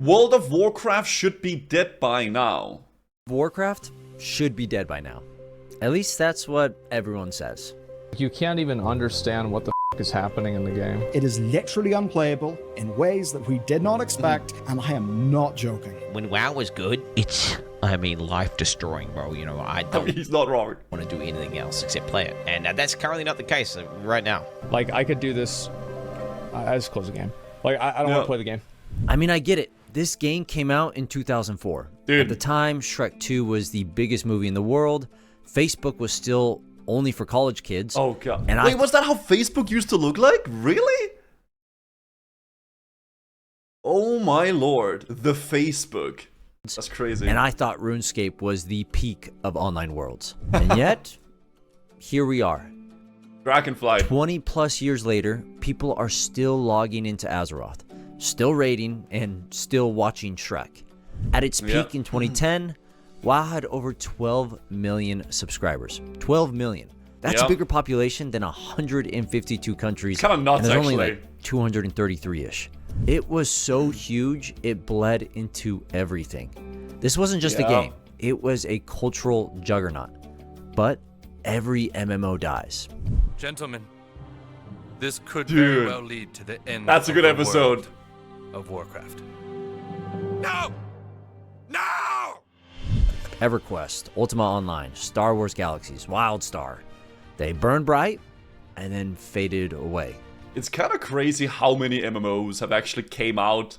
World of Warcraft should be dead by now. Warcraft should be dead by now. At least that's what everyone says. You can't even understand what the is happening in the game. It is literally unplayable in ways that we did not expect, and I am not joking. When WoW was good, it's, I mean, life-destroying, bro. You know, I don't He's not wrong. want to do anything else except play it. And that's currently not the case right now. Like, I could do this. I just close the game. Like, I don't want to play the game. I mean, I get it. This game came out in 2004. Dude. At the time, Shrek 2 was the biggest movie in the world. Facebook was still only for college kids. Oh god. And Wait, was that how Facebook used to look like? Really? Oh my lord. The Facebook. That's crazy. And I thought RuneScape was the peak of online worlds. And yet, here we are. Dragonfly. 20 plus years later, people are still logging into Azeroth, still raiding, and still watching Shrek. At its peak in 2010, WoW had over 12 million subscribers. 12 million. That's a bigger population than 152 countries. It's kind of nuts, and there's actually. only like 233-ish. It was so huge, it bled into everything. This wasn't just a game. It was a cultural juggernaut. But every MMO dies. Gentlemen, this could Dude, very well lead to the end. That's a good of the episode. world of Warcraft. No! No! EverQuest, Ultima Online, Star Wars Galaxies, WildStar. They burned bright and then faded away. It's kind of crazy how many MMOs have actually came out,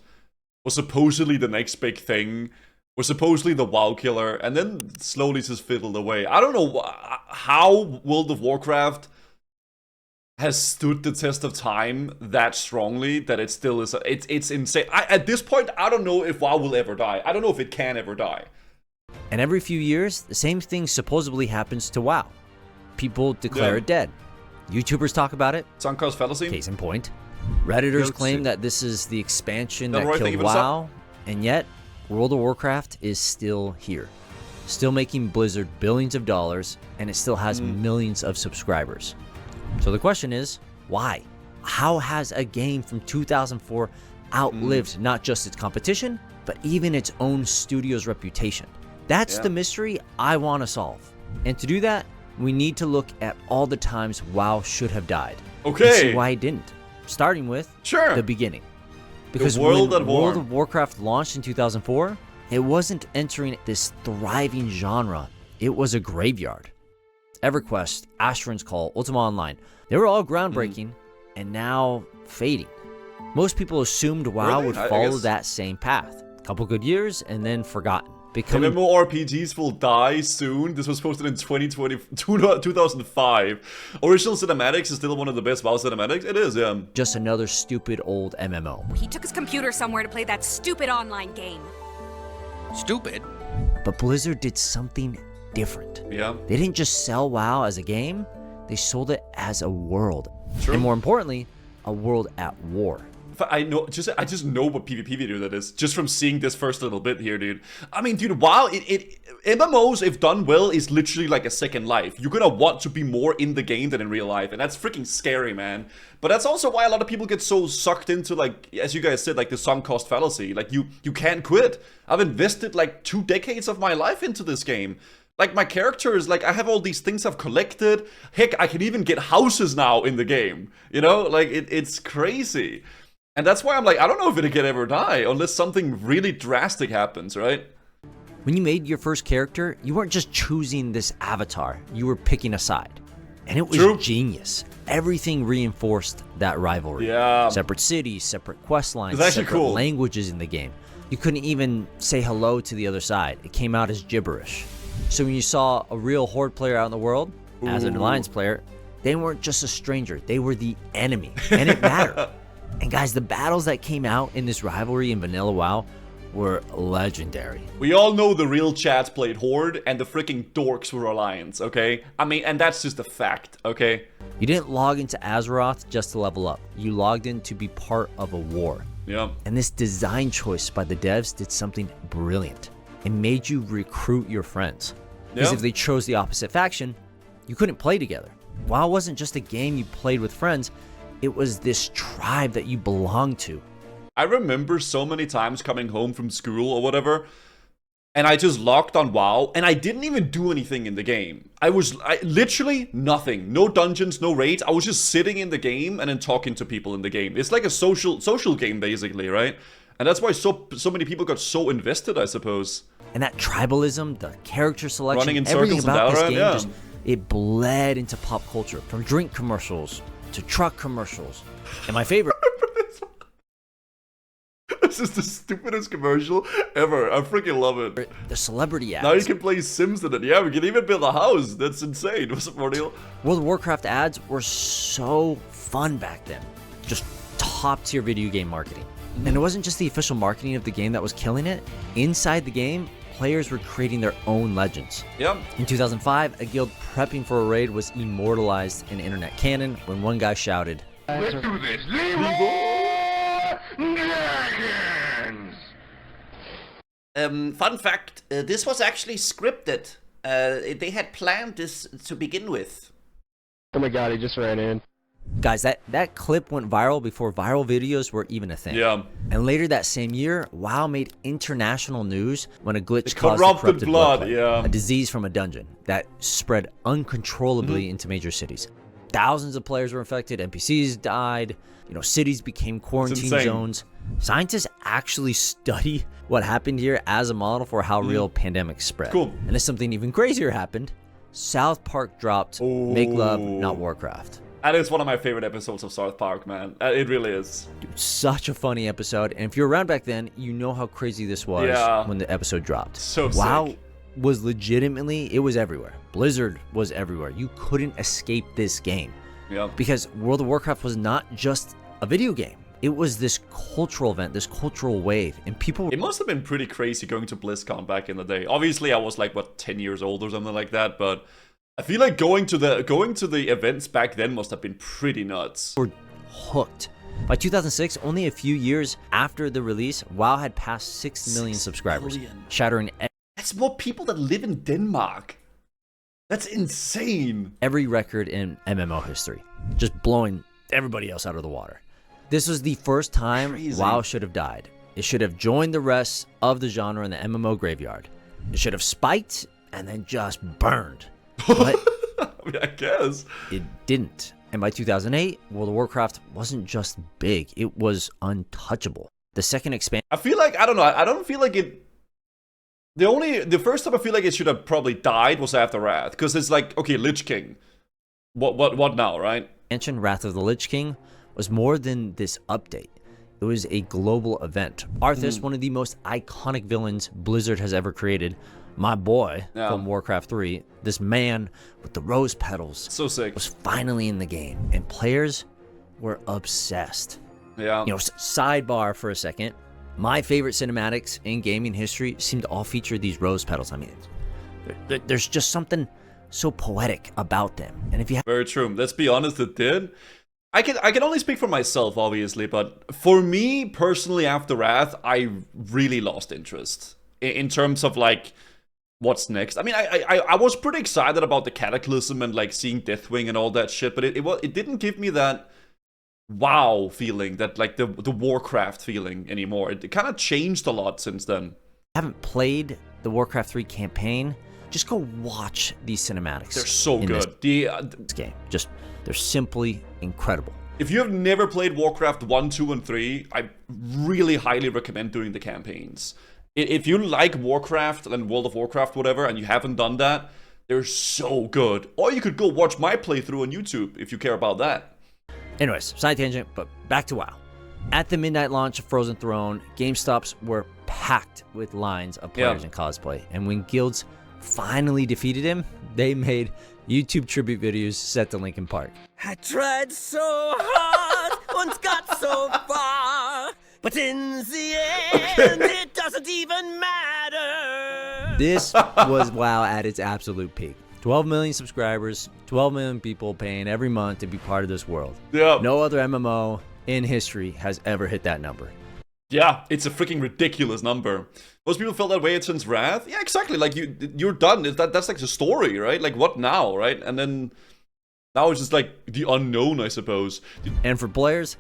was supposedly the next big thing, was supposedly the WoW killer, and then slowly just fiddled away. I don't know how World of Warcraft has stood the test of time that strongly that it still is. It's insane. At this point, I don't know if WoW will ever die. I don't know if it can ever die. And every few years, the same thing supposedly happens to WoW. People declare it dead. YouTubers talk about it. Sunk cost fallacy. Case in point. Redditors Guilty. claim that this is the expansion Roy, that thank you killed for the sub. WoW. And yet, World of Warcraft is still here. Still making Blizzard billions of dollars, and it still has millions of subscribers. So the question is, why? How has a game from 2004 outlived not just its competition, but even its own studio's reputation? That's the mystery I want to solve. And to do that, we need to look at all the times WoW should have died. Okay. And see why it didn't. Starting with the beginning. Because world when at war. World of Warcraft launched in 2004, it wasn't entering this thriving genre. It was a graveyard. EverQuest, Asheron's Call, Ultima Online, they were all groundbreaking and now fading. Most people assumed WoW would follow that same path. A couple good years and then forgotten. MMORPGs will die soon. This was posted in 2005. Original cinematics is still one of the best WoW cinematics. It is, yeah. Just another stupid old MMO. He took his computer somewhere to play that stupid online game. Stupid? But Blizzard did something different. Yeah. They didn't just sell WoW as a game, they sold it as a world. True. And more importantly, a world at war. I just know what PvP video that is just from seeing this first little bit here, dude. I mean, dude, WoW, MMOs, if done well, is literally like a second life. You're gonna want to be more in the game than in real life, and that's freaking scary, man. But that's also why a lot of people get so sucked into, like, as you guys said, like the sunk cost fallacy. Like, you can't quit. I've invested like 2 decades of my life into this game. Like, my characters, like, I have all these things I've collected. Heck, I can even get houses now in the game. You know, like, it's crazy. And that's why I'm like, I don't know if it can ever die unless something really drastic happens, right? When you made your first character, you weren't just choosing this avatar, you were picking a side. And it was genius. Everything reinforced that rivalry. Yeah. Separate cities, separate quest lines, It's actually separate cool. languages in the game. You couldn't even say hello to the other side. It came out as gibberish. So when you saw a real Horde player out in the world, as an Alliance player, they weren't just a stranger, they were the enemy. And it mattered. And guys, the battles that came out in this rivalry in Vanilla WoW were legendary. We all know the real chats played Horde and the freaking dorks were Alliance, okay? I mean, and that's just a fact, okay? You didn't log into Azeroth just to level up. You logged in to be part of a war. Yeah. And this design choice by the devs did something brilliant. It made you recruit your friends. Because if they chose the opposite faction, you couldn't play together. WoW wasn't just a game you played with friends, it was this tribe that you belonged to. I remember so many times coming home from school or whatever, and I just logged on WoW, and I didn't even do anything in the game. I literally nothing. No dungeons, no raids. I was just sitting in the game and then talking to people in the game. It's like a social game, basically, right? And that's why so many people got so invested, I suppose. And that tribalism, the character selection, Running in everything circles in about this Valorant, game, yeah. just, it bled into pop culture. From drink commercials to truck commercials. And my favorite... This is the stupidest commercial ever. I freaking love it. The celebrity ads. Now you can play Sims in it. Yeah, we can even build a house. That's insane. What's up, Mordial? World of Warcraft ads were so fun back then. Just top tier video game marketing. And it wasn't just the official marketing of the game that was killing it. Inside the game, players were creating their own legends. Yeah. In 2005, a guild prepping for a raid was immortalized in internet canon when one guy shouted, Let's do this. Dragons! Fun fact, this was actually scripted. They had planned this to begin with. Oh my god, he just ran in. Guys, that clip went viral before viral videos were even a thing. Yeah. And later that same year, WoW made international news when a glitch It caused corrupted blood, plague, yeah. a disease from a dungeon that spread uncontrollably into major cities. Thousands of players were infected, NPCs died, cities became quarantine zones. Scientists actually study what happened here as a model for how real pandemics spread. Cool. And if something even crazier happened, South Park dropped Make Love, Not Warcraft. That is one of my favorite episodes of South Park, man. It really is. Dude, such a funny episode. And if you're around back then, you know how crazy this was when the episode dropped. So WoW sick. was legitimately, it was everywhere. Blizzard was everywhere. You couldn't escape this game. Yeah. Because World of Warcraft was not just a video game. It was this cultural event, this cultural wave. And people... It must have been pretty crazy going to BlizzCon back in the day. Obviously, I was like, 10 years old or something like that, but... I feel like going to the events back then must have been pretty nuts. Were hooked. By 2006, only a few years after the release, WoW had passed 6 million subscribers, shattering That's more people that live in Denmark. That's insane. every record in MMO history, just blowing everybody else out of the water. This was the first time WoW should have died. It should have joined the rest of the genre in the MMO graveyard. It should have spiked and then just burned. But I mean, I guess. it didn't. And by 2008, World of Warcraft wasn't just big, it was untouchable. The second expansion... I feel like, I don't know, I don't feel like it... The first time I feel like it should have probably died was after Wrath. Because it's like, okay, Lich King. What now, right? Wrath of the Lich King was more than this update. It was a global event. Arthas, one of the most iconic villains Blizzard has ever created, my boy from Warcraft 3, this man with the rose petals, So sick. was finally in the game, and players were obsessed. Yeah. Sidebar for a second, my favorite cinematics in gaming history seem to all feature these rose petals. I mean, there's just something so poetic about them. And if you Very true. Let's be honest, it did. I can only speak for myself, obviously, but for me personally, after Wrath, I really lost interest in terms of like what's next. I mean, I was pretty excited about the Cataclysm and like seeing Deathwing and all that shit, but it didn't give me that WoW feeling, that like the Warcraft feeling anymore. It kind of changed a lot since then. haven't played the Warcraft 3 campaign, just go watch these cinematics. They're so good. This game, just they're simply incredible. If you have never played Warcraft 1, 2, and 3, I really highly recommend doing the campaigns. If you like Warcraft and World of Warcraft, whatever, and you haven't done that, they're so good. Or you could go watch my playthrough on YouTube if you care about that. Anyways, side tangent, but back to WoW. At the midnight launch of Frozen Throne, GameStops were packed with lines of players in cosplay. And when guilds finally defeated him, they made YouTube tribute videos set to Linkin Park. I tried so hard, once got so far, but in the end, it doesn't even matter. This was WoW at its absolute peak. 12 million subscribers, 12 million people paying every month to be part of this world. Yeah. No other MMO in history has ever hit that number. Yeah, it's a freaking ridiculous number. Most people felt that way since Wrath. Yeah, exactly. Like you're done. That's like the story, right? Like what now, right? And then now it's just like the unknown, I suppose. And for players,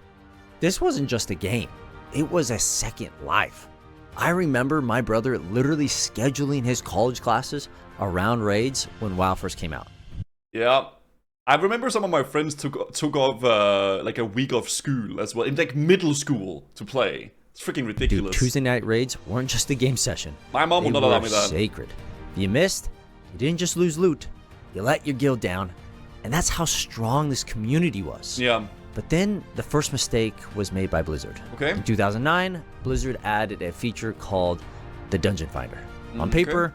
this wasn't just a game. it was a second life. I remember my brother literally scheduling his college classes around raids when WoW first came out. Yeah. I remember some of my friends took off like a week of school as well, in like middle school to play. It's freaking ridiculous. Dude, Tuesday night raids weren't just a game session. My mom will not allow me that. Sacred. If you missed, you didn't just lose loot, you let your guild down, and that's how strong this community was. Yeah. But then the first mistake was made by Blizzard. Okay. In 2009, Blizzard added a feature called the Dungeon Finder. On paper,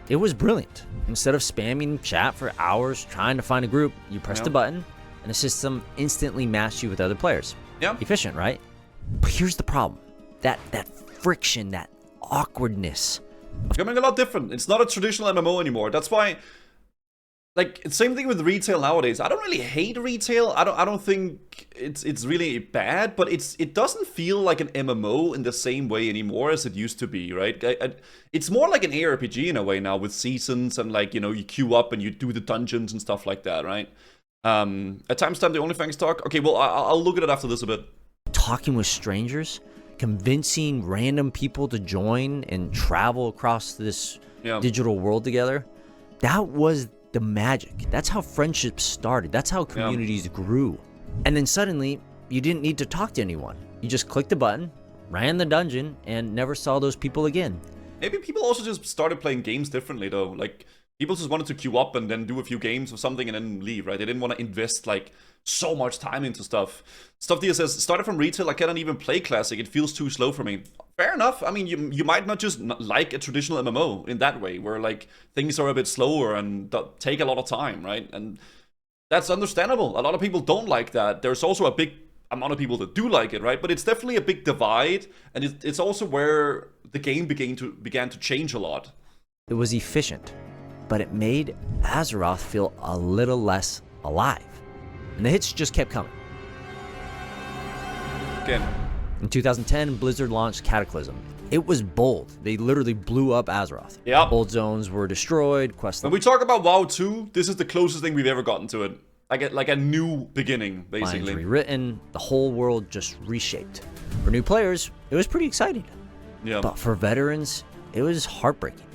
it was brilliant. Instead of spamming chat for hours trying to find a group, you pressed a button and the system instantly matched you with other players. Yeah. Efficient, right? But here's the problem. That friction, that awkwardness. Becoming a lot different. It's not a traditional MMO anymore. That's why, like, same thing with retail nowadays. I don't really hate retail. I don't think it's really bad, but it doesn't feel like an MMO in the same way anymore as it used to be, right? It's more like an ARPG in a way now, with seasons and, like, you know, you queue up and you do the dungeons and stuff like that, right? At timestamp the OnlyFans talk. Okay, well, I'll look at it after this a bit. Talking with strangers, convincing random people to join and travel across this digital world together. That was the magic. That's how friendships started. That's how communities grew. And then suddenly, you didn't need to talk to anyone. You just clicked a button, ran the dungeon, and never saw those people again. Maybe people also just started playing games differently, though. Like, people just wanted to queue up and then do a few games or something and then leave, right? They didn't want to invest, like, so much time into stuff. Stuff Dia says, started from retail, I cannot even play Classic. It feels too slow for me. Fair enough. I mean, you might not just like a traditional MMO in that way, where, like, things are a bit slower and take a lot of time, right? And that's understandable. A lot of people don't like that. There's also a big amount of people that do like it, right? But it's definitely a big divide, and it's also where the game began to change a lot. It was efficient, but it made Azeroth feel a little less alive. And the hits just kept coming. Again. In 2010, Blizzard launched Cataclysm. It was bold. They literally blew up Azeroth. Yeah. Old zones were destroyed. Quests. When we talk about WoW 2, this is the closest thing we've ever gotten to it. Like a new beginning, basically. Lines rewritten. The whole world just reshaped. For new players, it was pretty exciting. Yeah. But for veterans, it was heartbreaking.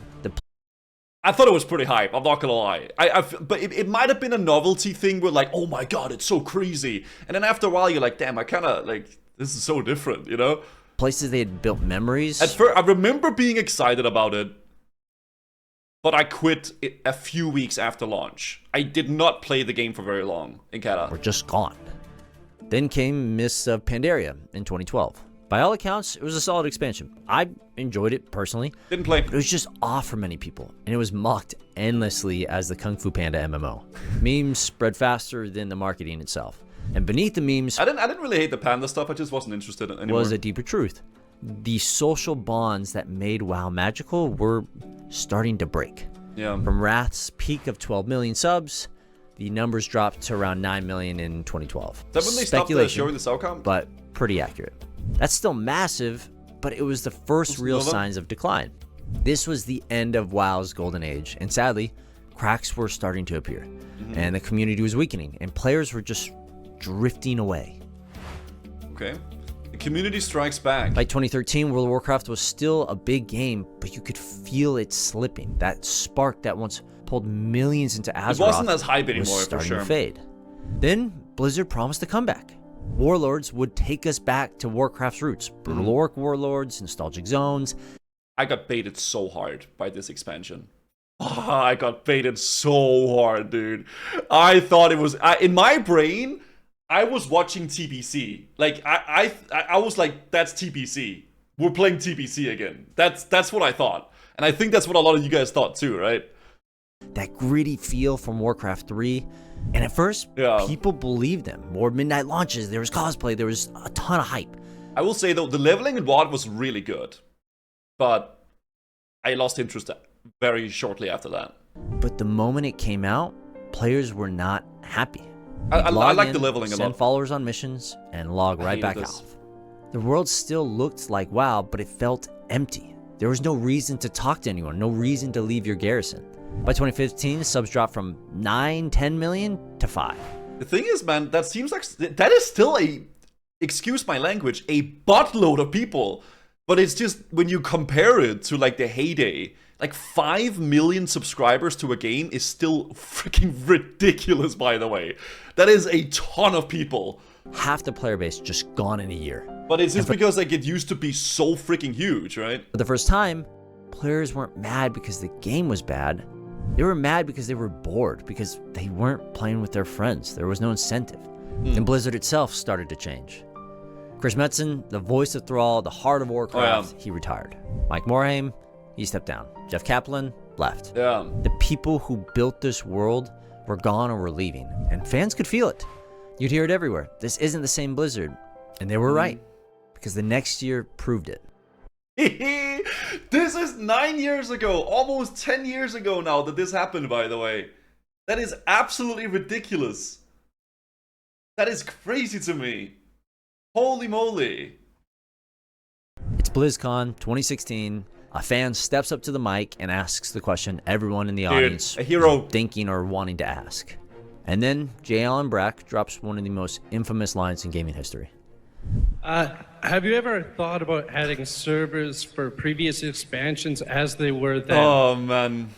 I thought it was pretty hype, I'm not gonna lie. But it might have been a novelty thing where, like, oh my god, it's so crazy. And then after a while, you're like, damn, I kind of, like, this is so different, you know? Places they had built memories. At first, I remember being excited about it, but I quit it a few weeks after launch. I did not play the game for very long in Cata. Were just gone. Then came Mists of Pandaria in 2012. By all accounts, it was a solid expansion. I enjoyed it personally. Didn't play. But it was just off for many people, and it was mocked endlessly as the Kung Fu Panda MMO. Memes spread faster than the marketing itself. And beneath the memes, I didn't really hate the panda stuff. I just wasn't interested anymore. Was a deeper truth. The social bonds that made WoW magical were starting to break. Yeah. From Wrath's peak of 12 million subs, the numbers dropped to around 9 million in 2012. Is that when they stopped showing the cell count? But pretty accurate. That's still massive, but it was the first real signs of decline. This was the end of WoW's golden age, and sadly, cracks were starting to appear, and the community was weakening, and players were just drifting away. Okay. The community strikes back. By 2013, World of Warcraft was still a big game, but you could feel it slipping. That spark that once pulled millions into Azeroth it wasn't as hype anymore, was for starting sure. to fade. Then Blizzard promised a comeback. Warlords would take us back to Warcraft's roots. Brutal Orc Warlords, nostalgic zones. I got baited so hard by this expansion. Oh, I got baited so hard, dude. I thought it was... in my brain, I was watching TBC. Like, I was like, that's TBC. We're playing TBC again. That's what I thought. And I think that's what a lot of you guys thought too, right? That gritty feel from Warcraft 3. And at first, people believed them. More midnight launches, there was cosplay, there was a ton of hype. I will say, though, the leveling in WoD was really good. But I lost interest very shortly after that. But the moment it came out, players were not happy. I like the leveling a lot. Send followers on missions, and log right back off. The world still looked like WoW, but it felt empty. There was no reason to talk to anyone, no reason to leave your garrison. By 2015, subs dropped from 9-10 million to 5. The thing is, man, that seems like that is still a excuse my language, a buttload of people. But it's just, when you compare it to like the heyday, like 5 million subscribers to a game is still freaking ridiculous, by the way. That is a ton of people. Half the player base just gone in a year. But it's just because like it used to be so freaking huge, right? For the first time, players weren't mad because the game was bad. They were mad because they were bored, because they weren't playing with their friends. There was no incentive. And Blizzard itself started to change. Chris Metzen, the voice of Thrall, the heart of Warcraft, he retired. Mike Morhaime, he stepped down. Jeff Kaplan left. Yeah. The people who built this world were gone or were leaving, and fans could feel it. You'd hear it everywhere. This isn't the same Blizzard. And they were right, because the next year proved it. This is 9 years ago, almost 10 years ago now that this happened, by the way. That is absolutely ridiculous. That is crazy to me. Holy moly. It's BlizzCon 2016. A fan steps up to the mic and asks the question everyone in the audience a hero. was thinking or wanting to ask. And then J. Allen Brack drops one of the most infamous lines in gaming history. Have you ever thought about adding servers for previous expansions as they were then? Oh, man.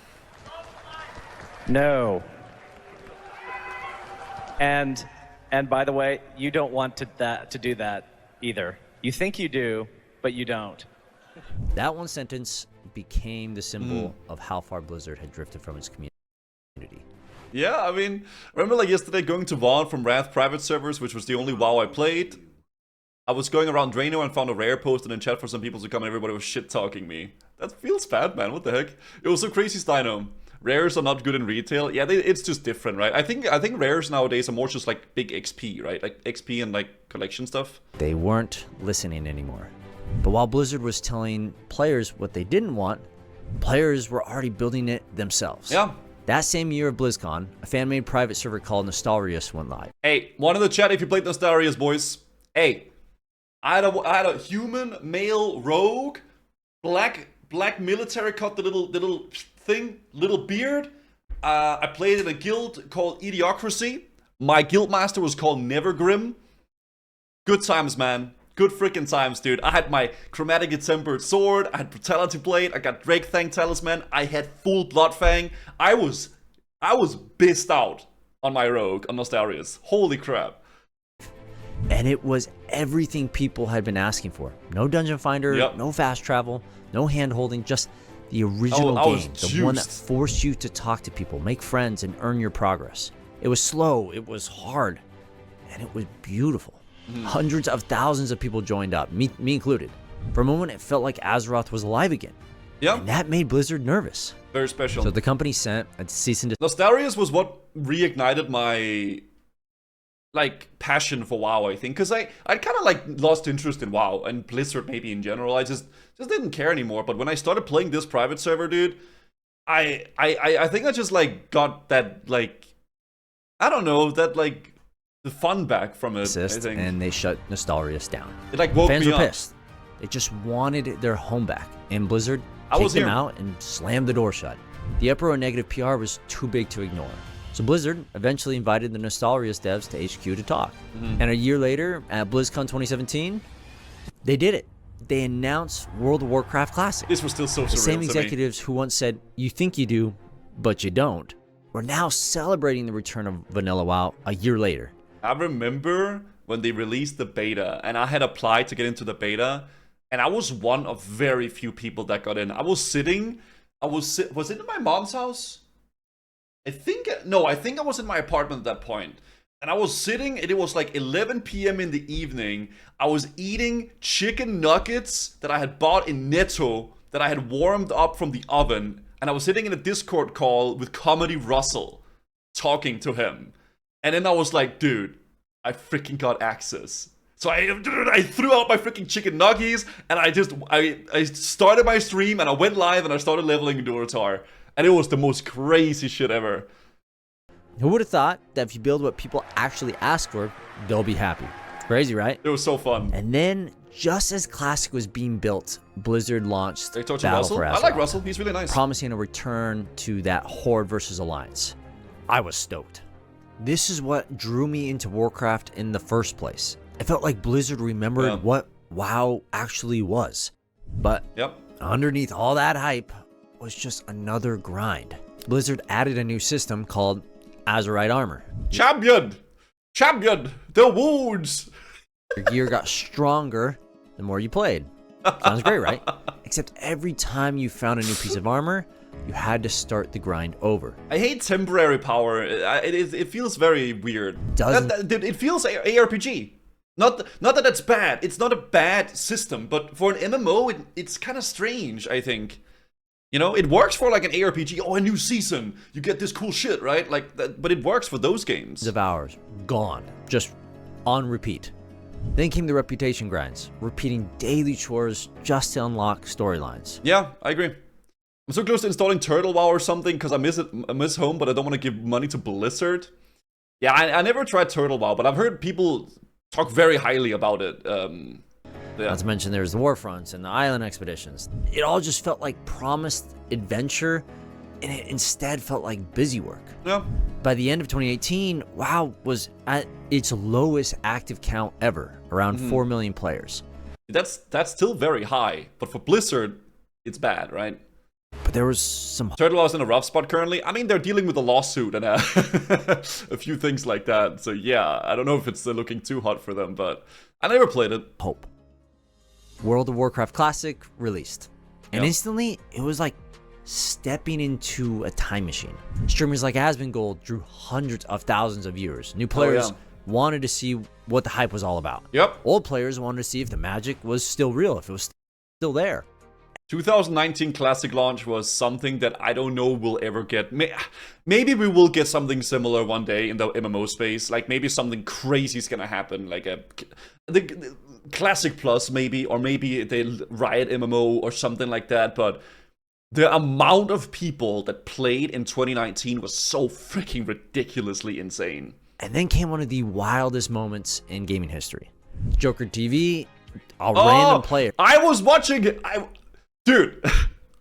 No. And by the way, you don't want to do that either. You think you do, but you don't. That one sentence became the symbol of how far Blizzard had drifted from its community. Yeah, I mean, remember like yesterday going to VOD from Wrath private servers, which was the only WoW I played? I was going around Draenor and found a rare posted in chat for some people to come and everybody was shit-talking me. That feels bad, man. What the heck? It was so crazy, Steino. Rares are not good in retail. Yeah, it's just different, right? I think rares nowadays are more just like big XP, right? Like XP and like collection stuff. They weren't listening anymore. But while Blizzard was telling players what they didn't want, players were already building it themselves. Yeah. That same year of BlizzCon, a fan-made private server called Nostalrius went live. Hey, one in the chat if you played Nostalrius, boys. Hey, I had a human male rogue, black military cut, the little thing, little beard. I played in a guild called Idiocracy. My guild master was called Nevergrim. Good times, man. Good freaking times, dude. I had my chromatically tempered sword. I had brutality blade. I got Drake Fang talisman. I had full Bloodfang. I was pissed out on my rogue on Nostalrius. Holy crap. And it was everything people had been asking for. No dungeon finder, no fast travel, no hand holding, just the original game. The one that forced you to talk to people, make friends, and earn your progress. It was slow, it was hard, and it was beautiful. Hundreds of thousands of people joined up, me included. For a moment, it felt like Azeroth was alive again. And that made Blizzard nervous. Very special. So the company sent a cease and desist. Nostalrius was what reignited my passion for WoW, I think, because I kind of like lost interest in WoW and Blizzard maybe in general. I just didn't care anymore. But when I started playing this private server, dude, I think I just like got that I don't know, that the fun back from it. I think. And they shut Nostalrius down. It woke Fans me were up. pissed. They just wanted their home back. And Blizzard kicked them out and slammed the door shut. The uproar and negative PR was too big to ignore. So Blizzard eventually invited the Nostalrius devs to HQ to talk. And a year later, at BlizzCon 2017, they did it. They announced World of Warcraft Classic. This was still so surreal. The same to executives who once said, "You think you do, but you don't," were now celebrating the return of Vanilla WoW a year later. I remember when they released the beta, and I had applied to get into the beta, and I was one of very few people that got in. Was it in my mom's house? I think I was in my apartment at that point. And I was sitting, and it was like 11 p.m. in the evening. I was eating chicken nuggets that I had bought in Netto, that I had warmed up from the oven. And I was sitting in a Discord call with Comedy Russell, talking to him. And then I was like, dude, I freaking got access. So I threw out my freaking chicken nuggies, and I started my stream, and I went live, and I started leveling Durotar. And it was the most crazy shit ever. Who would have thought that if you build what people actually ask for, they'll be happy? Crazy, right? It was so fun. And then, just as Classic was being built, Blizzard launched Battle Russell? for Azeroth. I like Russell. He's really nice. Promising a return to that Horde versus Alliance. I was stoked. This is what drew me into Warcraft in the first place. It felt like Blizzard remembered what WoW actually was. But underneath all that hype was just another grind. Blizzard added a new system called Azerite Armor. Champion! The wounds! Your gear got stronger the more you played. Sounds great, right? Except every time you found a new piece of armor, you had to start the grind over. I hate temporary power. It feels very weird. It feels ARPG. Not that that's bad. It's not a bad system, but for an MMO, it's kind of strange, I think. You know, it works for like an ARPG. Oh, a new season. You get this cool shit, right? Like that, but it works for those games. Of hours gone, just on repeat. Then came the reputation grinds, repeating daily chores just to unlock storylines. Yeah, I agree. I'm so close to installing Turtle WoW or something because I miss home, but I don't want to give money to Blizzard. Yeah, I never tried Turtle WoW, but I've heard people talk very highly about it. Not to mention there's the Warfronts and the island expeditions. It all just felt like promised adventure, and it instead felt like busy work. Yeah. By the end of 2018, WoW was at its lowest active count ever, around 4 million players. That's still very high, but for Blizzard, it's bad, right? But there was some... Turtle WoW's in a rough spot currently. I mean, they're dealing with a lawsuit and a few things like that. So yeah, I don't know if it's looking too hot for them, but I never played it. Hope. World of Warcraft Classic released. And instantly, it was like stepping into a time machine. Streamers like Asmongold drew hundreds of thousands of viewers. New players wanted to see what the hype was all about. Old players wanted to see if the magic was still real, if it was still there. 2019 Classic launch was something that I don't know we'll ever get. Maybe we will get something similar one day in the MMO space. Like maybe something crazy is gonna happen, like the Classic Plus maybe, or maybe they'll Riot MMO or something like that. But the amount of people that played in 2019 was so freaking ridiculously insane. And then came one of the wildest moments in gaming history. Joker TV, a random player. I was watching it. Dude,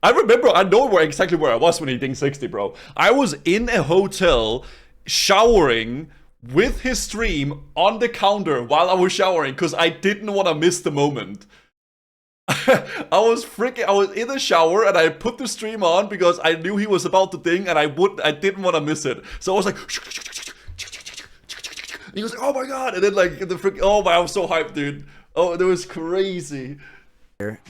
I remember, I know exactly where I was when he dinged 60, bro. I was in a hotel showering with his stream on the counter while I was showering because I didn't want to miss the moment. I was in the shower and I put the stream on because I knew he was about to ding and I didn't want to miss it. So I was like, and he was like, oh my god, and then like oh my, I was so hyped, dude. Oh, that was crazy.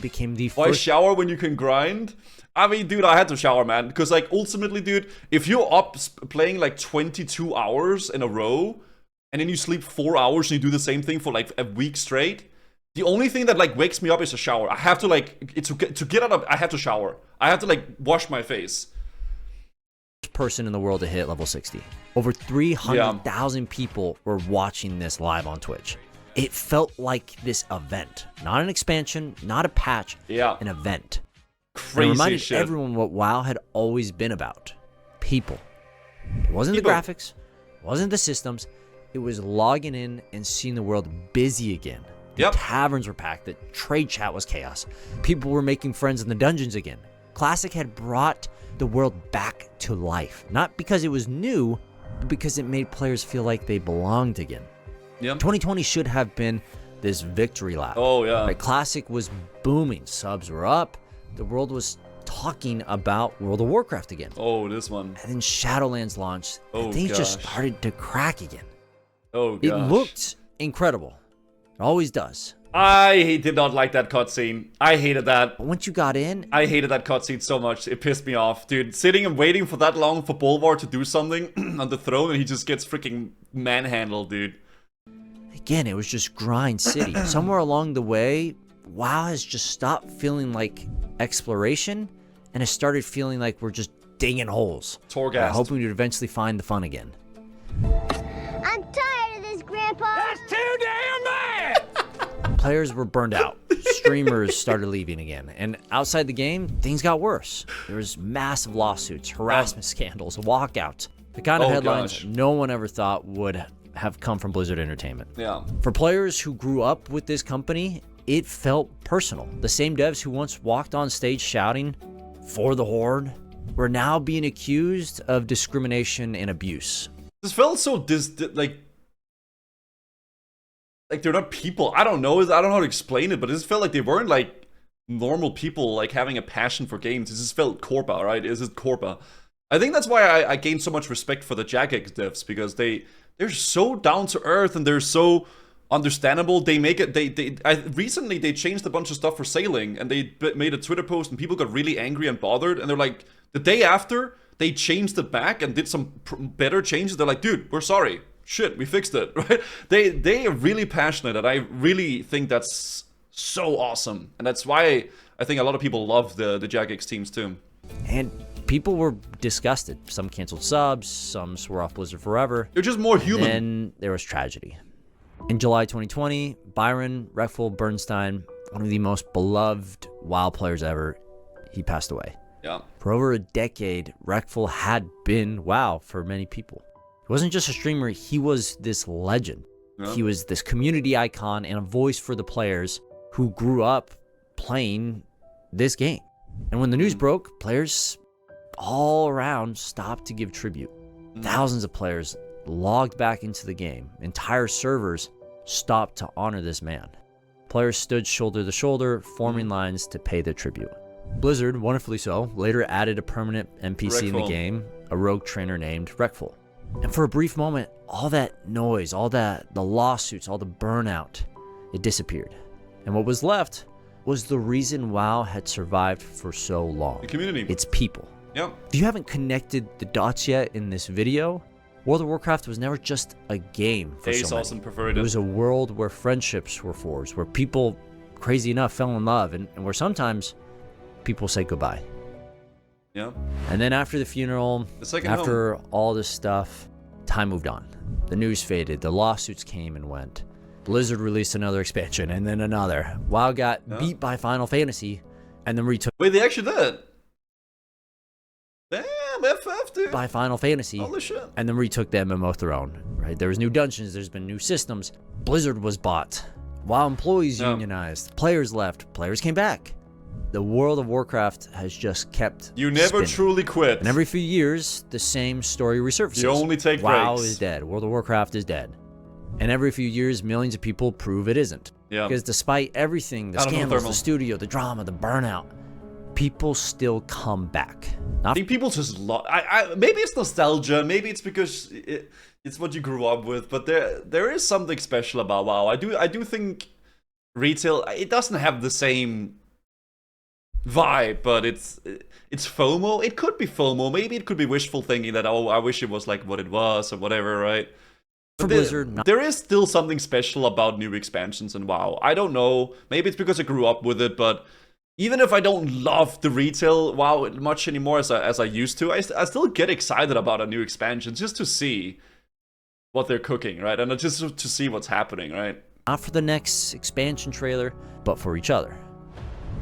Became the Why shower when you can grind? I mean, dude, I had to shower, man, because like ultimately, dude, if you're up playing like 22 hours in a row and then you sleep 4 hours and you do the same thing for like a week straight, the only thing that like wakes me up is a shower. I have to like to get out of, I have to shower. I have to like wash my face. Person in the world to hit level 60. Over 300,000 people were watching this live on Twitch. It felt like this event, not an expansion, not a patch, an event. Crazy it reminded shit. everyone what WoW had always been about. People. It wasn't the graphics, it wasn't the systems, it was logging in and seeing the world busy again. The taverns were packed, the trade chat was chaos. People were making friends in the dungeons again. Classic had brought the world back to life. Not because it was new, but because it made players feel like they belonged again. 2020 should have been this victory lap. Oh, yeah. Right? Classic was booming. Subs were up. The world was talking about World of Warcraft again. Oh, this one. And then Shadowlands launched. And things just started to crack again. Oh, gosh. It looked incredible. It always does. I did not like that cutscene. I hated that. But once you got in... I hated that cutscene so much. It pissed me off. Dude, sitting and waiting for that long for Bolvar to do something on the throne and he just gets freaking manhandled, dude. Again, it was just grind city. Somewhere along the way, WoW has just stopped feeling like exploration and has started feeling like we're just digging holes. Torghast. Hoping to eventually find the fun again. I'm tired of this, Grandpa. That's too damn bad! Players were burned out. Streamers started leaving again. And outside the game, things got worse. There was massive lawsuits, harassment scandals, walkouts. The kind of headlines no one ever thought would have come from Blizzard Entertainment. Yeah. For players who grew up with this company, it felt personal. The same devs who once walked on stage shouting, "For the Horde," were now being accused of discrimination and abuse. This felt so like like they're not people. I don't know. I don't know how to explain it, but it just felt like they weren't like normal people, like having a passion for games. It just felt Corpa, right? Is it Corpa? I think that's why I gained so much respect for the Jagex devs, because they're so down to earth and they're so understandable. They make it. Recently they changed a bunch of stuff for sailing, and they made a Twitter post, and people got really angry and bothered. And they're like, the day after they changed it back and did some better changes. They're like, dude, we're sorry. Shit, we fixed it, right? They are really passionate, and I really think that's so awesome, and that's why I think a lot of people love the Jagex teams too. And people were disgusted. Some canceled subs, some swore off Blizzard forever. They're just more human. Then there was tragedy. In July 2020, Byron Reckful Bernstein, one of the most beloved WoW players ever, he passed away. Yeah. For over a decade, Reckful had been WoW for many people. He wasn't just a streamer, he was this legend. Yeah. He was this community icon and a voice for the players who grew up playing this game. And when the news broke, players all around stopped to give tribute. Thousands of players logged back into the game. Entire servers stopped to honor this man. Players stood shoulder to shoulder, forming lines to pay their tribute. Blizzard, wonderfully so, later added a permanent NPC in the game, a rogue trainer named Reckful. And for a brief moment, all that noise, the lawsuits, all the burnout, it disappeared. And what was left was the reason WoW had survived for so long. The community. It's people. Yep. If you haven't connected the dots yet in this video, World of Warcraft was never just a game for so many. It was a world where friendships were forged, where people, crazy enough, fell in love, and where sometimes people say goodbye. Yeah. And then after the funeral, after all this stuff, time moved on. The news faded, the lawsuits came and went. Blizzard released another expansion, and then another. WoW got beat by Final Fantasy, and then retook. Wait, they actually did? Damn, FF, dude. By Final Fantasy. Holy shit. And then retook the MMO throne, right? There was new dungeons, there's been new systems. Blizzard was bought. WoW employees unionized. Players left. Players came back. The World of Warcraft has just kept You never spinning. truly quit. And every few years, the same story resurfaces. You only take WoW breaks. is dead. World of Warcraft is dead. And every few years, millions of people prove it isn't. Yeah. Because despite everything, the scandals, the studio, the drama, the burnout, people still come back. I think people just love. Maybe it's nostalgia. Maybe it's because it's what you grew up with. But there is something special about WoW. I do think retail. It doesn't have the same vibe, but it's FOMO. It could be FOMO. Maybe it could be wishful thinking that, oh, I wish it was like what it was or whatever, right? For Blizzard, there is still something special about new expansions in WoW. I don't know. Maybe it's because I grew up with it, but even if I don't love the retail WoW much anymore as I used to, I still get excited about a new expansion just to see what they're cooking, right? And just to see what's happening, right? Not for the next expansion trailer, but for each other.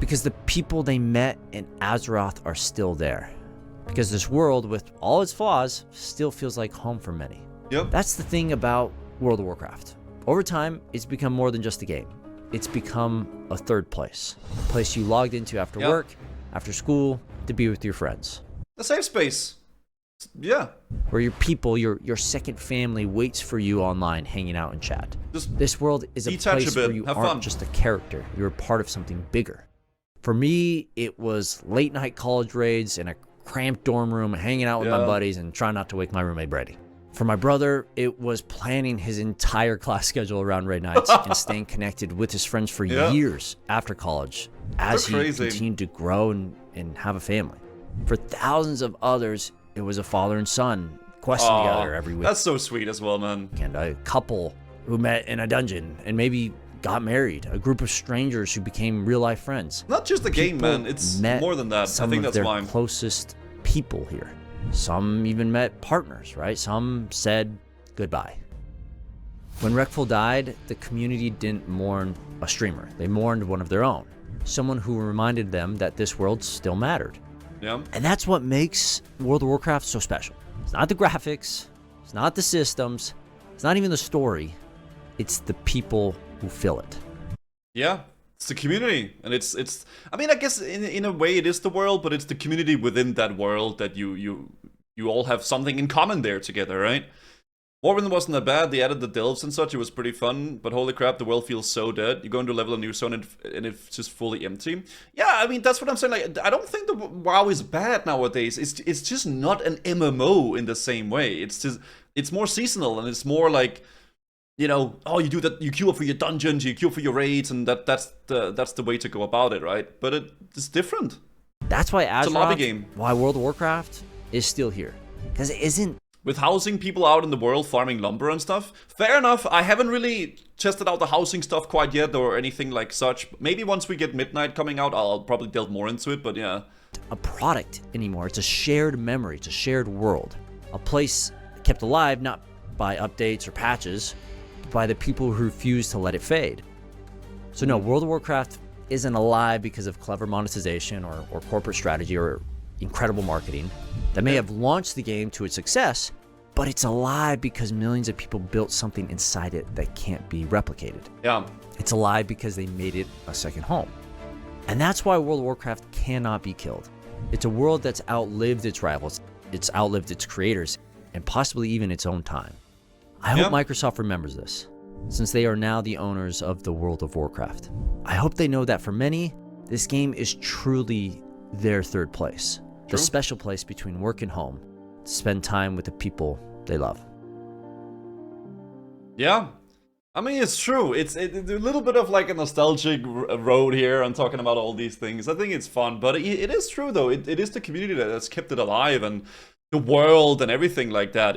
Because the people they met in Azeroth are still there. Because this world, with all its flaws, still feels like home for many. Yep. That's the thing about World of Warcraft. Over time, it's become more than just a game. It's become a third place. A place you logged into after work, after school, to be with your friends. A safe space. Yeah. Where your people, your second family waits for you online, hanging out in chat. This world is a place where you aren't just a character. You're a part of something bigger. For me, it was late night college raids in a cramped dorm room, hanging out with my buddies and trying not to wake my roommate Brady. For my brother, it was planning his entire class schedule around raid nights and staying connected with his friends for years after college as he continued to grow and have a family. For thousands of others, it was a father and son questing together every week. That's so sweet as well, man. And a couple who met in a dungeon and maybe got married. A group of strangers who became real-life friends. Not just a game, man. It's more than that. I think that's why. Some of their closest people here. Some even met partners, right? Some said goodbye. When Reckful died, the community didn't mourn a streamer. They mourned one of their own. Someone who reminded them that this world still mattered. Yeah. And that's what makes World of Warcraft so special. It's not the graphics. It's not the systems. It's not even the story. It's the people who fill it. Yeah. It's the community, and it's. I mean, I guess in a way it is the world, but it's the community within that world that you all have something in common there together, right? Morrowind wasn't that bad. They added the delves and such. It was pretty fun. But holy crap, the world feels so dead. You go into level a new zone and it's just fully empty. Yeah, I mean, that's what I'm saying. Like, I don't think the WoW is bad nowadays. It's just not an MMO in the same way. It's more seasonal and it's more like, you know, oh, you do that, you queue up for your dungeons, you queue up for your raids, and that's the way to go about it, right? But it's different. That's why It's a lobby game. why World of Warcraft is still here. Because it isn't... With housing people out in the world farming lumber and stuff. Fair enough, I haven't really tested out the housing stuff quite yet or anything like such. Maybe once we get Midnight coming out, I'll probably delve more into it, but yeah. A product anymore. It's a shared memory. It's a shared world. A place kept alive not by updates or patches, but by the people who refuse to let it fade. So no, World of Warcraft isn't alive because of clever monetization or corporate strategy or incredible marketing that may have launched the game to its success, but it's alive because millions of people built something inside it that can't be replicated. Yeah. It's alive because they made it a second home. And that's why World of Warcraft cannot be killed. It's a world that's outlived its rivals, it's outlived its creators, and possibly even its own time. I hope Microsoft remembers this, since they are now the owners of the World of Warcraft. I hope they know that for many, this game is truly their third place. The special place between work and home, to spend time with the people they love. Yeah. I mean, it's true. It's a little bit of like a nostalgic road here on talking about all these things. I think it's fun, but it is true though. It is the community that's kept it alive and the world and everything like that.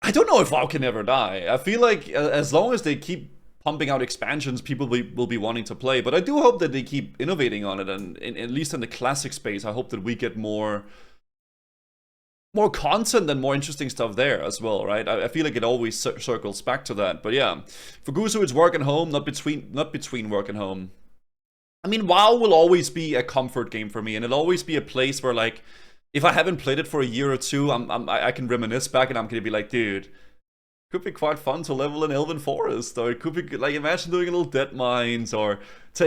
I don't know if WoW can ever die. I feel like as long as they keep pumping out expansions, people will be wanting to play. But I do hope that they keep innovating on it, and at least in the classic space, I hope that we get more content and more interesting stuff there as well, right? I feel like it always circles back to that. But yeah, for Guzu, it's work and home, not between work and home. I mean, WoW will always be a comfort game for me, and it'll always be a place where, like, if I haven't played it for a year or two, I can reminisce back, and I'm gonna be like, dude, could be quite fun to level in Elven Forest, or it could be like, imagine doing a little Dead Mines, or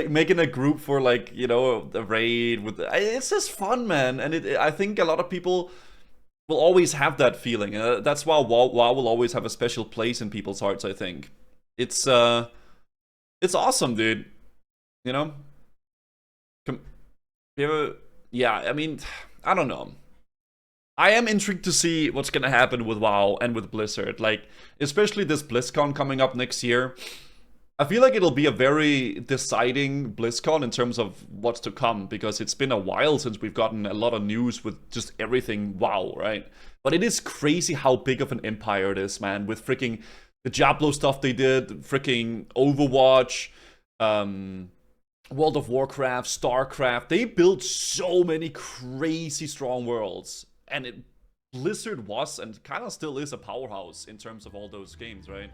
making a group for, like, you know, a raid with. It's just fun, man, and I think a lot of people will always have that feeling. That's why WoW will always have a special place in people's hearts. I think it's awesome, dude. You know, yeah. I mean, I don't know. I am intrigued to see what's gonna happen with WoW and with Blizzard. Like, especially this BlizzCon coming up next year. I feel like it'll be a very deciding BlizzCon in terms of what's to come, because it's been a while since we've gotten a lot of news with just everything WoW, right? But it is crazy how big of an empire it is, man, with freaking the Diablo stuff they did, freaking Overwatch, World of Warcraft, StarCraft. They built so many crazy strong worlds, and Blizzard was and kind of still is a powerhouse in terms of all those games, right?